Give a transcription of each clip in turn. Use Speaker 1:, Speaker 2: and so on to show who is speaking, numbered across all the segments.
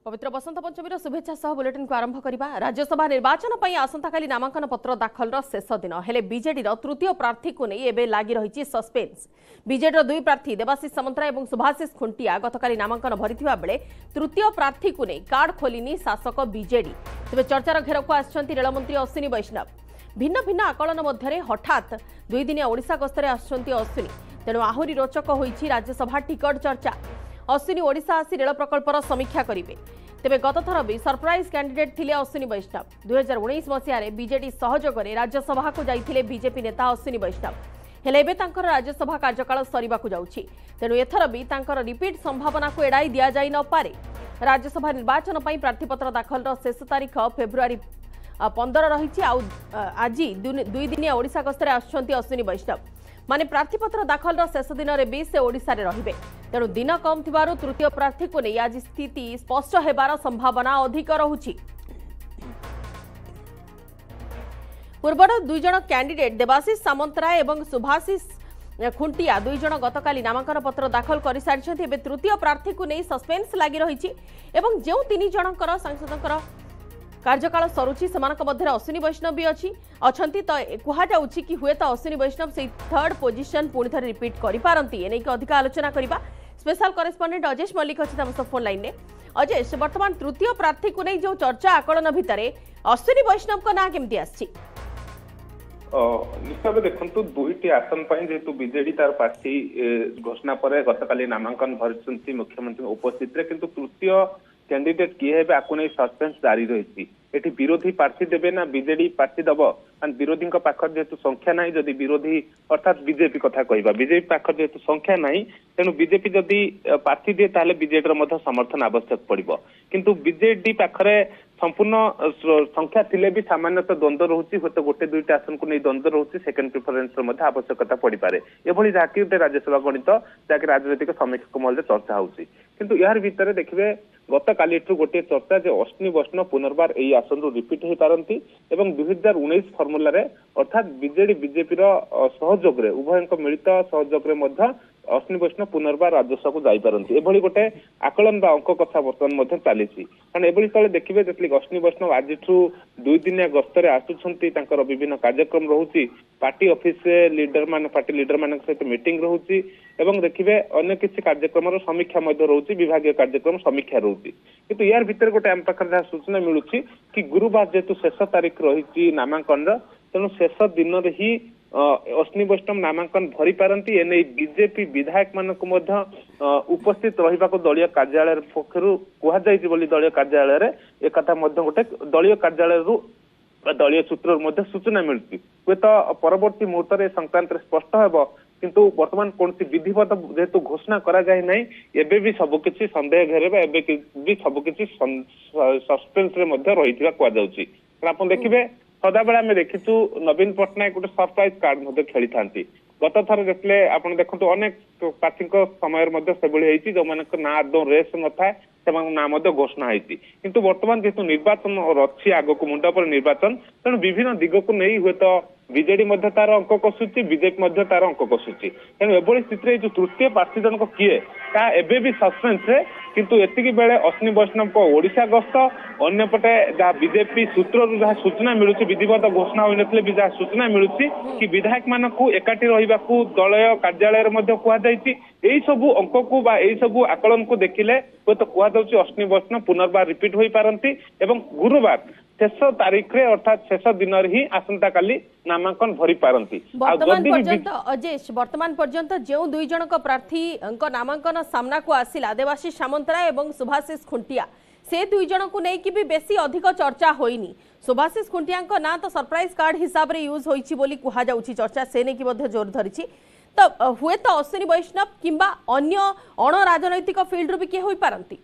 Speaker 1: पवित्र बसंत पंचमी शुभेच्छा सह बुलेटिन को आरंभ करबा। राज्यसभा निर्वाचन पर आसंताकाली नामांकन पत्र दाखल शेष दिन हेले बीजेडी तृतीय प्रार्थी को नहीं एबे लागी रही सस्पेन्स। बीजेडी दुई प्रार्थी देवाशीष सामंतराय और सुभाषिष खुंटिया गतकाली नामांकन भरिथिबा बेले तृतीय प्रार्थी को नहीं कार्ड खोलिनी शासक बीजेडी। तेज चर्चार घेर को आछंती रेलमंत्री अश्विनी वैष्णव। भिन्न भिन्न आकलन मध्य हठात दुई दिनिया ओडिशा गस्तरे आछंती अश्विनी। तेणु आहरी रोचक होईछि राज्यसभा टिकट चर्चा। अश्विनी ओडिशा आसी रेल प्रकल्पर समीक्षा करेंगे। तेबे गतथर भी सरप्राइज कैंडिडेट थिले अश्विनी वैष्णव। 2019 मसीह बीजेडी सहयोग में राज्यसभा को जाइथिले बीजेपी नेता अश्विनी वैष्णव। हेले एबे तांकर राज्यसभा कार्यकाल सरिबाकु जाउछि। तेणु एथर भी तांकर रिपीट संभावना को एड़ाई दिया जाई न पारे। राज्यसभा निर्वाचन पई प्रार्थीपत्र दाखल शेष तारीख फेब्रुआरी 15 रही। आज दुई दिनिया ओडिशा गस्तरे आछंती अश्विनी वैष्णव। माने प्रार्थीपत्र दाखल शेष दिन में भी से ओडिशा रे रहिबे। तेणु दिन कम थिबारु तृतीय प्रार्थी को नहीं आज स्थिति स्पष्ट हेबार संभावना अधिक रहुछि। पूर्वर दुई जन कैंडिडेट देवाशीष सामंतराय एवं सुभाषिष खुंटिया दुई जन गतकाली नामांकन पत्र दाखल कर सारी। एबे तृतीय प्रार्थी को नहीं सस्पेन्स लगी रही एवं जो तीन जनकर सांसदकर कार्यकाल सरुची सेमानक मध्य अश्विनी वैष्णव भी अच्छी तो कहुच्छी कि हुए तो अश्विनी वैष्णव से थर्ड पोजिशन पुणी थे रिपीट करें। एने अधिक आलोचना करवा। स्पेशल करेस्पॉन्डेंट अजेश मल्लिक अच्छी आम फोन लाइन में। अजेश, बर्तमान तृतीय प्रार्थी को नहीं जो चर्चा आकलन भितर अश्विनी वैष्णव का ना केमती आछि?
Speaker 2: निश्चय देखु दुईटी आसन जेहेतु बीजेडी तार प्रार्थी घोषणा पर गतकाली नामांकन भरी मुख्यमंत्री उपस्थित रे, किंतु तृतीय कैंडिडेट किए हेबे आकु नहीं सस्पेंस जारी रही। एटी विरोधी प्रार्थी देबे ना बीजेडी प्रार्थी दब? विरोधी पाखर जेहेतु संख्या ना, जदि विरोधी अर्थात बीजेपी कथा कहबा, बीजेपी पाखर जेहेतु संख्या ना, तेणु बीजेपी जदि प्रार्थी दिए ताले बीजेडी समर्थन आवश्यक पड़िबो। किंतु बीजेडी पाखरे संपूर्ण संख्या थिले भी सामान्यतः द्वंद्व रोचे, हूँ तो गोटे दुईटा आसन को नहीं द्वंद्व रोचे। सेकेंड प्रिफरेन्स आवश्यकता पड़ पारे। एभली जहाँकि गोटे राज्यसभा गणित जहाँकि राजनैतिक समीक्षक महल चर्चा होउछि। किंतु यार भितर देखिए गत काली गोटे चर्चा जे अश्विनी वैष्णव पुनर्बार यही आसन रिपीट हो पारती एवं 2019 फर्मुला अर्थात बीजेडी बीजेपी सहयोग उभय मिलित सहयोग अश्विनी वैष्णव पुनर्बार राजस्व को जापारती। एभली गोटे आकलन बा अंक कथा बर्तमान चली। कारण एभली तले देखिए जैसे अश्विनी वैष्णव आज दुई दिनिया गस्तरे आसुछंती, तांकर विभिन्न कार्यक्रम रोचे, पार्टी ऑफिस लीडर मान पार्टी लीडर मान सहित मीटिंग रोचे एवं देखिए अन्य किसी कार्यक्रम समीक्षा रोचे, विभाग कार्यक्रम समीक्षा रोचे। किंतु यार भितर गोटे आम पाखर जहाँ सूचना मिलूँ कि गुरुवार जेहेतु शेष तारीख रही नामांकन, तेणु शेष दिन ही अश्विनी वैष्णव नामांकन भरी पारती। एने बीजेपी विधायक मानक उपस्थित रहा दलीय कार्यालय पक्षर कहुई दलीय कार्यालय एक गोटे दलीय कार्यालय दलीय सूत्र सूचना मिलती। हूँ तो परवर्ती मुहूर्त संक्रांत स्पष्ट हो, किंतु वर्तमान कौन विधिवत जेहेतु घोषणा करा जाए नहीं, एबे भी सबकिछि संदेह घेरेबा, एबे भी सबकिछि सस्पेंस रे मध्य रही कहुछि। आप देखिए सदाबेला आम देखीचु नवीन पट्टनायक गोटे सरप्राइज कार्ड खेली था। गत थर देखले आप देखो अनेक प्रार्थी समय से जो मान ना आदौ रेस न था ना घोषणा होती। किंतु वर्तमान जेहेतु निर्वाचन अच्छी आग को मुंड पर निर्वाचन, तेणु विभिन्न दिग को नहीं हुए तो बीजेडी तार अंक कसुची, बीजेपी तार अंक कसुची। तेणु एभली स्थिति जो तृतीय प्रार्थी जनक किए ता एबे भी सस्पेंस रे। किंतु एतिकी बेले अश्विनी वैष्णव को ओडिशा गस्त, अन्यपटे जहाँ बीजेपी सूत्र जहाँ सूचना मिलूँ, विधिवत घोषणा होई नथिले भी जहाँ सूचना मिलूँ कि विधायक मानकु एकाठी रहिबाकु दलय कार्यालय कहुई। यही सबू अंक को बा यही सबू आकलन को देखिले हूँ तो कहुच्छी अश्विनी वैष्णव पुनर्बार रिपीट हो पारती एवं गुरुवार शेष तारीख रे अर्थात शेष दिन ही आसंता काली नामांकन भरी पारती।
Speaker 1: अजेश, वर्तमान पर्यंत जो दुई जन प्रार्थी नामांकन सामना को आसिला देवाशीष सामंतराय एवं सुभाषिष खुंटिया, से दुई जन को लेकिन भी बेसी अधिक चर्चा होइनी। सुभाषिष खुंटिया ना तो सरप्राइज कार्ड हिसाब रे यूज होइछि बोली कुहा जाउछि, चर्चा से नहीं कि जोर धरिछि। तो हुए तो अश्विनी वैष्णव किंबा अन्य अण राजनैतिक फील्ड भी किए होई पारंती।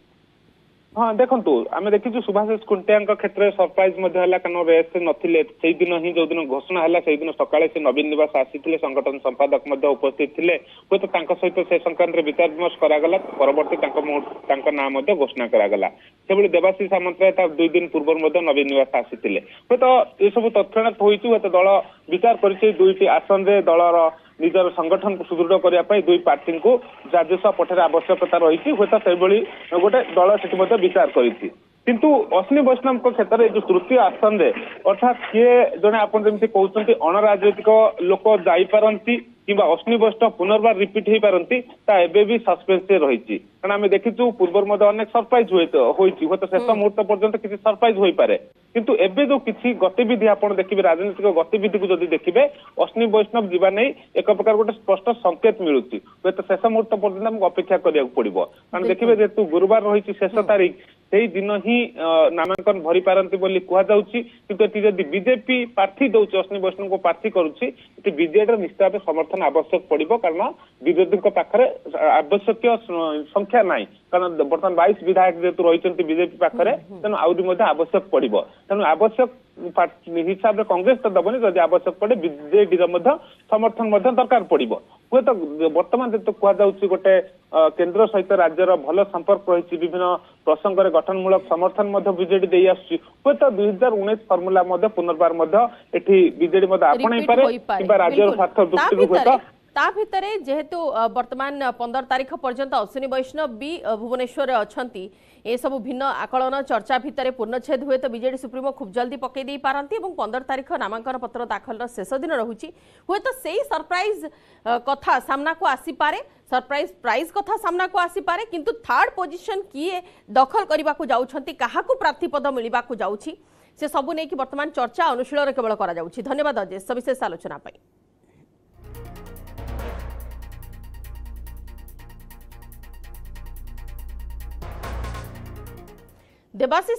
Speaker 2: हाँ देखु आम देखीचु सुभाषिष खुंटिया क्षेत्र में सरप्राइज कारण रेस नथिले से दिन ही जो दिन घोषणा है से दिन सकाळे से नवीन निवास आसी संगठन संपादक उपस्थित थे। हूँ तो सहित से संक्रांत विचार विमर्श करागला, परवर्ती नाम घोषणा करागला। से देवाशीष सामंतराय दुई दिन पूर्व नवीन निवास आसी। हूँ तो यह सब तत्क्षणात होती। हूँ तो दल विचार कर दुईटी आसन दलर निजर संगठन को सुदृढ़ करने दुई पार्टी को राज्यसभा पठार आवश्यकता रही हूँ तो गोटे दल से विचार करी किंतु अश्विनी वैष्णव क्षेत्र में जो तृतीय आसन रे अर्थात किए जड़े आप कहते अणराजनैतिक लोक जापारती कि अश्विनी वैष्णव पुनर्बार रिपीट हो पारती भी सस्पेन्स रही कारण आम देखीचु पूर्व अनेक सरप्राइज हो शेष मुहूर्त पर्यंत किसी सरप्राइज हो पारे किंतु एबे जो किसी गतिविधि आप देखिए राजनीतिक गतिविधि को जदि देखिए अश्विनी वैष्णव जीवा नहीं एक प्रकार गोटे स्पष्ट संकेत मिलूँ हूँ शेष मुहूर्त पर्यंत आमको अपेक्षा करा पड़ो कारण देखिए जेहेतु गुरुवार रही शेष तारीख से दिन ही नामांकन भरी पारती बोली कहुच्छी किंतु जदि बीजेपी प्रार्थी दौर अश्विनी वैष्णव को प्रार्थी करुच्ची बीजेडी निश्चित भाव समर्थन आवश्यक पड़ो कारण विरोधी पाखे आवश्यक संख्या ना कारण बर्तमान 22 विधायक जेहेतु रही बीजेपी पाखे तेणु आहरी आवश्यक पड़ो तेणु आवश्यक हिसाब से कांग्रेस तो दबनी जब आवश्यक पड़े बीजेडी समर्थन दरकार पड़ो हूँ तो बर्तमान जो कहुच्छी गोटे केंद्र सहित राज्यर भल संपर्क रही विभिन्न प्रसंग में गठनमूलक समर्थन बीजेडी दे आसुची हूँ तो 2019 फर्मुला पुनर्बार बीजेडी आपणाई पारे कि राज्यर स्वार्थ दृष्टि
Speaker 1: ता भितरे जेहेतु वर्तमान 15 तारीख पर्यंत अश्विनी वैष्णव भी भुवनेश्वर अच्छी ए सब भिन्न आकलन चर्चा भितर पूर्णछेद हुए तो बीजेडी सुप्रीमो खूब जल्दी पकई दे पारती 15 तारीख नामांकन पत्र दाखल शेष दिन रहुची हुए तो सही सरप्राइज कथा सामना को आसी पारे सरप्राइज प्राइज कथा सामना को आसी पारे किंतु थर्ड पोजीशन किए दखल करने को जाउछंती काहाकू प्रार्थी पद मिलवा को जाउछि से सबु नै कि वर्तमान चर्चा अनुशीलन केवल करा जाउछि। धन्यवाद अजय सविशेष आलोचना पाई। देवाशीष